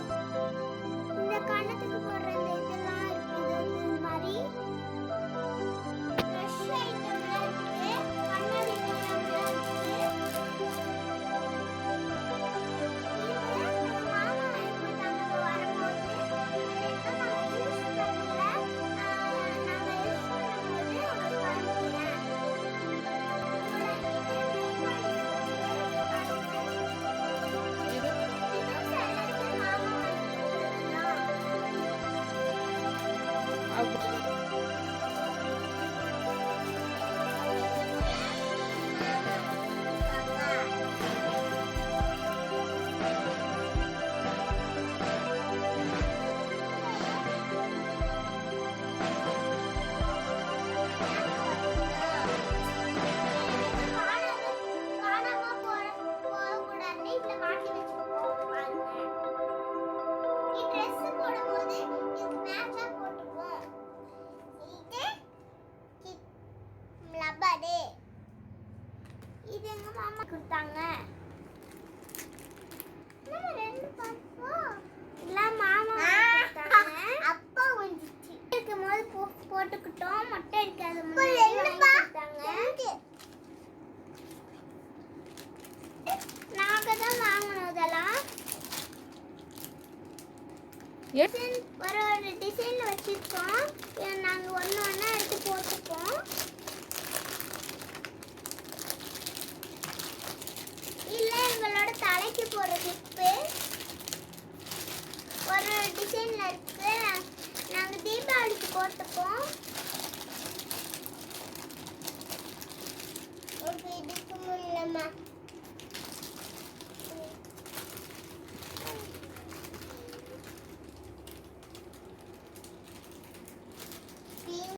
இந்த கண்ணத்துக்கு போடுற இந்த இதெல்லாம் இருக்குது இந்த மாதிரி ஃப்ரெஷ் ஐட்டம்லாம் இருக்கு. கண்ணாடி ஐட்டம்லாம் இருக்கு. இது நம்ம மாமா வாங்கி கொடுத்தாங்க வரும்போது. இதெல்லாம் நாங்கள் யூஸ் பண்ணல. நாங்கள் யூஸ் பண்ணும்போது உங்களுக்கு காமிக்கிறேன். இது எங்க மாமா கொடுத்தாங்க. அப்பா வந்துச்சு இருக்கும்போது போட்டுக்கிட்டோம். மொட்டை இருக்காது நாங்க தான் வாங்கணும். இதெல்லாம் ஒரு ஒரு டிசைன்ல வச்சிருக்கோம். நாங்க ஒண்ணு ஒண்ணா எடுத்து போட்டுப்போம். இல்ல எங்களோட தலைக்கு போடுற கிளிப்பு ஒரு டிசைன்ல இருக்கு. நாங்க தீபாவளிக்கு போட்டுப்போம்.